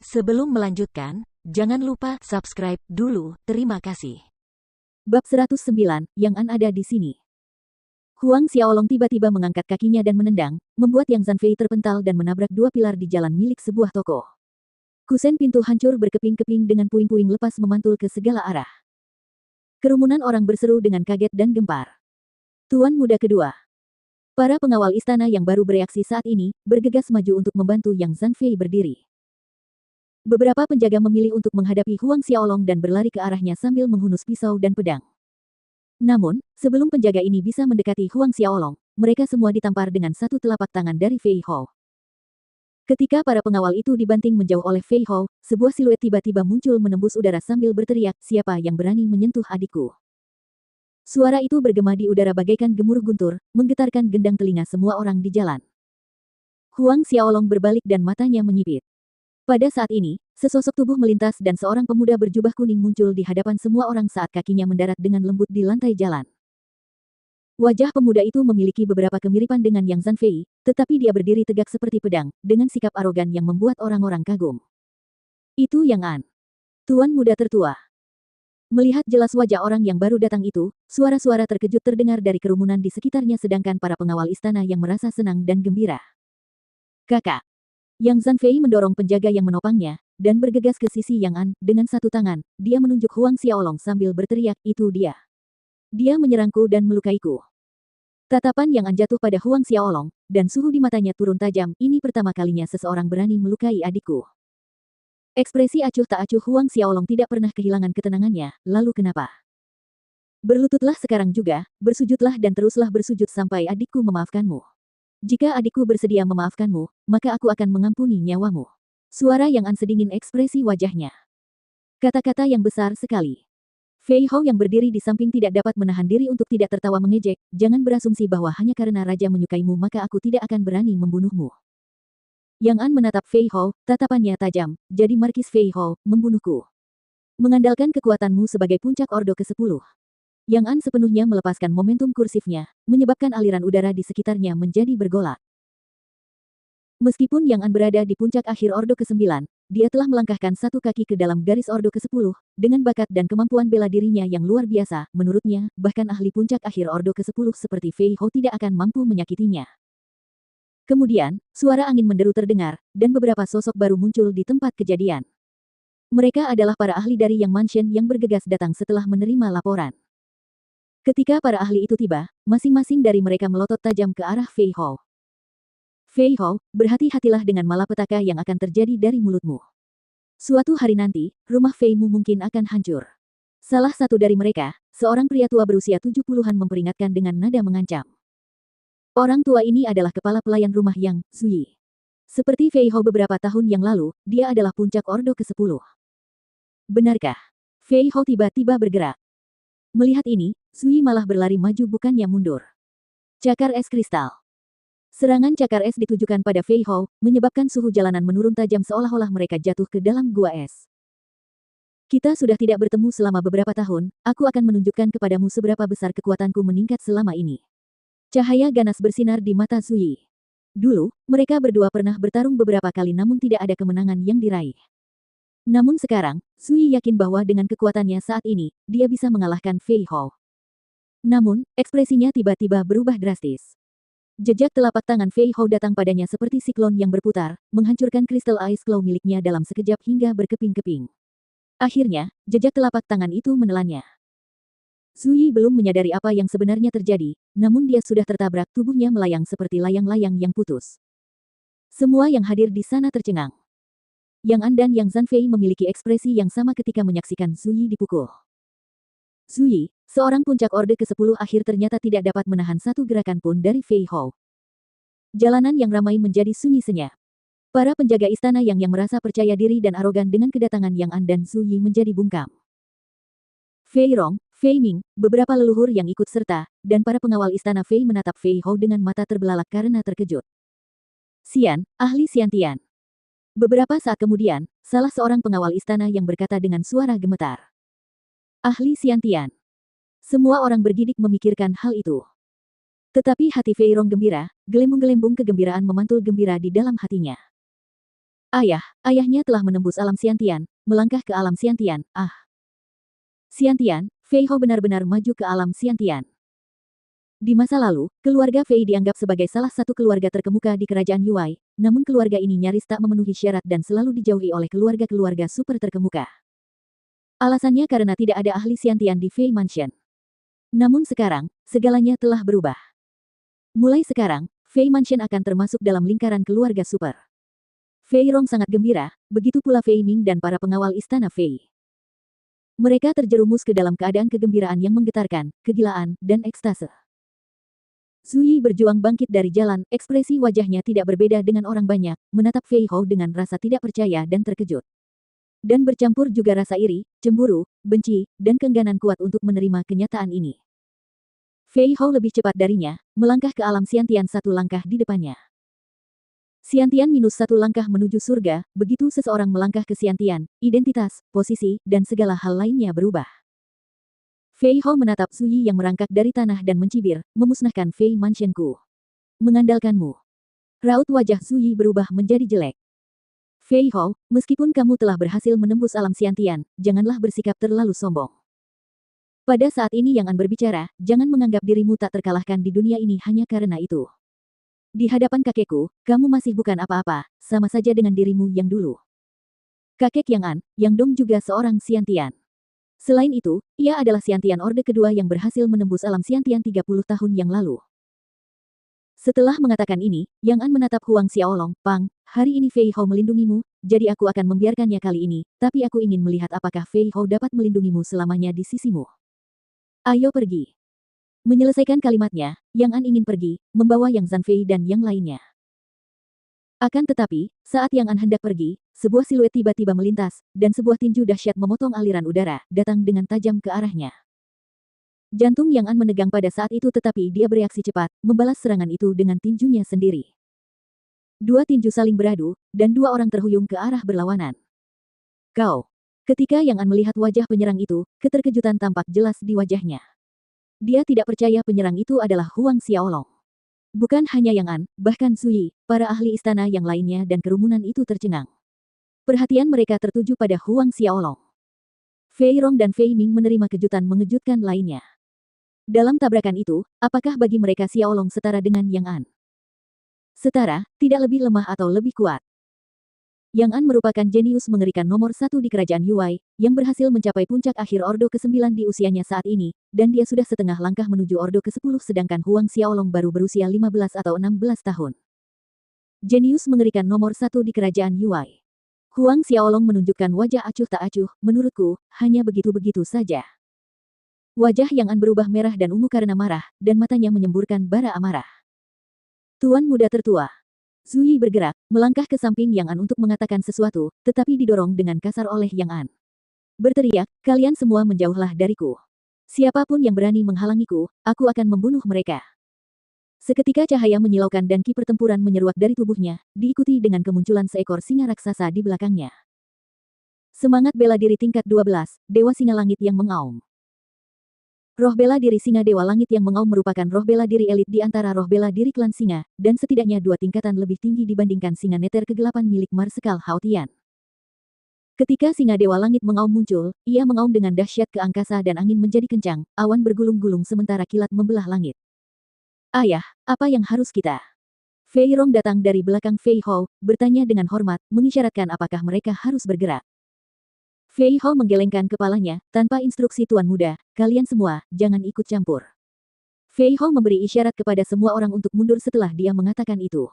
Sebelum melanjutkan, jangan lupa subscribe dulu, terima kasih. Bab 109, Yang An ada di sini. Huang Xiaolong tiba-tiba mengangkat kakinya dan menendang, membuat Yang Zanfei terpental dan menabrak dua pilar di jalan milik sebuah toko. Kusen pintu hancur berkeping-keping dengan puing-puing lepas memantul ke segala arah. Kerumunan orang berseru dengan kaget dan gempar. Tuan muda kedua. Para pengawal istana yang baru bereaksi saat ini, bergegas maju untuk membantu Yang Zanfei berdiri. Beberapa penjaga memilih untuk menghadapi Huang Xiaolong dan berlari ke arahnya sambil menghunus pisau dan pedang. Namun, sebelum penjaga ini bisa mendekati Huang Xiaolong, mereka semua ditampar dengan satu telapak tangan dari Fei Hou. Ketika para pengawal itu dibanting menjauh oleh Fei Hou, sebuah siluet tiba-tiba muncul menembus udara sambil berteriak, "Siapa yang berani menyentuh adikku?" Suara itu bergema di udara bagaikan gemuruh guntur, menggetarkan gendang telinga semua orang di jalan. Huang Xiaolong berbalik dan matanya menyipit. Pada saat ini, sesosok tubuh melintas dan seorang pemuda berjubah kuning muncul di hadapan semua orang saat kakinya mendarat dengan lembut di lantai jalan. Wajah pemuda itu memiliki beberapa kemiripan dengan Yang Zanfei, tetapi dia berdiri tegak seperti pedang, dengan sikap arogan yang membuat orang-orang kagum. Itu Yang An, tuan muda tertua. Melihat jelas wajah orang yang baru datang itu, suara-suara terkejut terdengar dari kerumunan di sekitarnya sedangkan para pengawal istana yang merasa senang dan gembira. "Kakak." Yang Zanfei mendorong penjaga yang menopangnya, dan bergegas ke sisi Yang An, dengan satu tangan, dia menunjuk Huang Xiaolong sambil berteriak, "Itu dia. Dia menyerangku dan melukaiku." Tatapan Yang An jatuh pada Huang Xiaolong, dan suhu di matanya turun tajam, ini pertama kalinya seseorang berani melukai adikku. Ekspresi acuh tak acuh Huang Xiaolong tidak pernah kehilangan ketenangannya, lalu kenapa? Berlututlah sekarang juga, bersujudlah dan teruslah bersujud sampai adikku memaafkanmu. Jika adikku bersedia memaafkanmu, maka aku akan mengampuni nyawamu. Suara Yang An sedingin ekspresi wajahnya. Kata-kata yang besar sekali. Fei Hou yang berdiri di samping tidak dapat menahan diri untuk tidak tertawa mengejek, jangan berasumsi bahwa hanya karena raja menyukaimu maka aku tidak akan berani membunuhmu. Yang An menatap Fei Hou, tatapannya tajam, jadi Markis Fei Hou, membunuhku. Mengandalkan kekuatanmu sebagai puncak Ordo ke-10. Yang An sepenuhnya melepaskan momentum kursifnya, menyebabkan aliran udara di sekitarnya menjadi bergolak. Meskipun Yang An berada di puncak akhir Ordo ke-9, dia telah melangkahkan satu kaki ke dalam garis Ordo ke-10, dengan bakat dan kemampuan bela dirinya yang luar biasa, menurutnya, bahkan ahli puncak akhir Ordo ke-10 seperti Fei Hou tidak akan mampu menyakitinya. Kemudian, suara angin menderu terdengar, dan beberapa sosok baru muncul di tempat kejadian. Mereka adalah para ahli dari Yang Mansion yang bergegas datang setelah menerima laporan. Ketika para ahli itu tiba, masing-masing dari mereka melotot tajam ke arah Fei Hou. "Fei Hou, berhati-hatilah dengan malapetaka yang akan terjadi dari mulutmu. Suatu hari nanti, rumah Fei-mu mungkin akan hancur." Salah satu dari mereka, seorang pria tua berusia 70-an memperingatkan dengan nada mengancam. Orang tua ini adalah kepala pelayan rumah Yang Zuyi. Seperti Fei Hou beberapa tahun yang lalu, dia adalah puncak Ordo ke-10. Benarkah? Fei Hou tiba-tiba bergerak. Melihat ini, Zui malah berlari maju bukannya mundur. Cakar es kristal. Serangan cakar es ditujukan pada Fei Hou, menyebabkan suhu jalanan menurun tajam seolah-olah mereka jatuh ke dalam gua es. "Kita sudah tidak bertemu selama beberapa tahun, aku akan menunjukkan kepadamu seberapa besar kekuatanku meningkat selama ini." Cahaya ganas bersinar di mata Zui. Dulu, mereka berdua pernah bertarung beberapa kali namun tidak ada kemenangan yang diraih. Namun sekarang, Zui yakin bahwa dengan kekuatannya saat ini, dia bisa mengalahkan Fei Hou. Namun, ekspresinya tiba-tiba berubah drastis. Jejak telapak tangan Fei Hou datang padanya seperti siklon yang berputar, menghancurkan kristal ice claw miliknya dalam sekejap hingga berkeping-keping. Akhirnya, jejak telapak tangan itu menelannya. Zui belum menyadari apa yang sebenarnya terjadi, namun dia sudah tertabrak, tubuhnya melayang seperti layang-layang yang putus. Semua yang hadir di sana tercengang. Yang An dan Yang Zanfei memiliki ekspresi yang sama ketika menyaksikan Zui dipukul. Zui, seorang puncak Orde ke-10 akhir ternyata tidak dapat menahan satu gerakan pun dari Fei Hou. Jalanan yang ramai menjadi sunyi senyap. Para penjaga istana yang merasa percaya diri dan arogan dengan kedatangan Yang An dan Zui menjadi bungkam. Fei Rong, Fei Ming, beberapa leluhur yang ikut serta, dan para pengawal istana Fei menatap Fei Hou dengan mata terbelalak karena terkejut. "Xian, ahli Xiantian." Beberapa saat kemudian, salah seorang pengawal istana yang berkata dengan suara gemetar. "Ahli Xiantian." Semua orang bergidik memikirkan hal itu. Tetapi hati Fei Rong gembira, gelembung-gelembung kegembiraan memantul gembira di dalam hatinya. Ayahnya telah menembus alam Xiantian, melangkah ke alam Xiantian. Xiantian, Fei Hao benar-benar maju ke alam Xiantian. Di masa lalu, keluarga Fei dianggap sebagai salah satu keluarga terkemuka di kerajaan Yuai, namun keluarga ini nyaris tak memenuhi syarat dan selalu dijauhi oleh keluarga-keluarga super terkemuka. Alasannya karena tidak ada ahli Xiantian di Fei Mansion. Namun sekarang, segalanya telah berubah. Mulai sekarang, Fei Mansion akan termasuk dalam lingkaran keluarga super. Fei Rong sangat gembira, begitu pula Fei Ming dan para pengawal istana Fei. Mereka terjerumus ke dalam keadaan kegembiraan yang menggetarkan, kegilaan, dan ekstase. Zhu Yi berjuang bangkit dari jalan, ekspresi wajahnya tidak berbeda dengan orang banyak, menatap Fei Hao dengan rasa tidak percaya dan terkejut. Dan bercampur juga rasa iri, cemburu, benci, dan keengganan kuat untuk menerima kenyataan ini. Fei Hao lebih cepat darinya, melangkah ke alam Xiantian satu langkah di depannya. Xiantian minus satu langkah menuju surga, begitu seseorang melangkah ke Xiantian, identitas, posisi, dan segala hal lainnya berubah. Fei Hao menatap Zhu Yi yang merangkak dari tanah dan mencibir, memusnahkan Fei Mansionku. Mengandalkanmu. Raut wajah Zhu Yi berubah menjadi jelek. Fei Hao, meskipun kamu telah berhasil menembus alam Xiantian, janganlah bersikap terlalu sombong. Pada saat ini Yang An berbicara, jangan menganggap dirimu tak terkalahkan di dunia ini hanya karena itu. Di hadapan kakekku, kamu masih bukan apa-apa, sama saja dengan dirimu yang dulu. Kakek Yang An, Yang Dong juga seorang Xiantian. Selain itu, ia adalah Xiantian Orde kedua yang berhasil menembus alam Xiantian 30 tahun yang lalu. Setelah mengatakan ini, Yang An menatap Huang Xiaolong, Pang, hari ini Fei Hao melindungimu, jadi aku akan membiarkannya kali ini, tapi aku ingin melihat apakah Fei Hao dapat melindungimu selamanya di sisimu. Ayo pergi. Menyelesaikan kalimatnya, Yang An ingin pergi, membawa Yang Zanfei dan yang lainnya. Akan tetapi, saat Yang An hendak pergi, sebuah siluet tiba-tiba melintas, dan sebuah tinju dahsyat memotong aliran udara, datang dengan tajam ke arahnya. Jantung Yang An menegang pada saat itu tetapi dia bereaksi cepat, membalas serangan itu dengan tinjunya sendiri. Dua tinju saling beradu, dan dua orang terhuyung ke arah berlawanan. Kau. Ketika Yang An melihat wajah penyerang itu, keterkejutan tampak jelas di wajahnya. Dia tidak percaya penyerang itu adalah Huang Xiaolong. Bukan hanya Yang An, bahkan Zhu Yi, para ahli istana yang lainnya dan kerumunan itu tercengang. Perhatian mereka tertuju pada Huang Xiaolong. Fei Rong dan Fei Ming menerima kejutan mengejutkan lainnya. Dalam tabrakan itu, apakah bagi mereka Xiaolong setara dengan Yang An? Setara, tidak lebih lemah atau lebih kuat. Yang An merupakan jenius mengerikan nomor satu di kerajaan Yuai, yang berhasil mencapai puncak akhir Ordo ke-9 di usianya saat ini, dan dia sudah setengah langkah menuju Ordo ke-10 sedangkan Huang Xiaolong baru berusia 15 atau 16 tahun. Jenius mengerikan nomor satu di kerajaan Yuai. Huang Xiaolong menunjukkan wajah acuh tak acuh, menurutku, hanya begitu-begitu saja. Wajah Yang An berubah merah dan ungu karena marah, dan matanya menyemburkan bara amarah. Tuan muda tertua. Zhu Yi bergerak, melangkah ke samping Yang An untuk mengatakan sesuatu, tetapi didorong dengan kasar oleh Yang An. Berteriak, kalian semua menjauhlah dariku. Siapapun yang berani menghalangiku, aku akan membunuh mereka. Seketika cahaya menyilaukan dan ki pertempuran menyeruak dari tubuhnya, diikuti dengan kemunculan seekor singa raksasa di belakangnya. Semangat bela diri tingkat 12, Dewa Singa Langit yang mengaum. Roh bela diri Singa Dewa Langit yang mengaum merupakan roh bela diri elit di antara roh bela diri klan Singa, dan setidaknya 2 tingkatan lebih tinggi dibandingkan Singa Neter kegelapan milik Marsekal Hao Tian. Ketika Singa Dewa Langit mengaum muncul, ia mengaum dengan dahsyat ke angkasa dan angin menjadi kencang, awan bergulung-gulung sementara kilat membelah langit. Ayah, apa yang harus kita? Fei Rong datang dari belakang Fei Hao, bertanya dengan hormat, mengisyaratkan apakah mereka harus bergerak. Fei Hao menggelengkan kepalanya, tanpa instruksi Tuan Muda, kalian semua, jangan ikut campur. Fei Hao memberi isyarat kepada semua orang untuk mundur setelah dia mengatakan itu.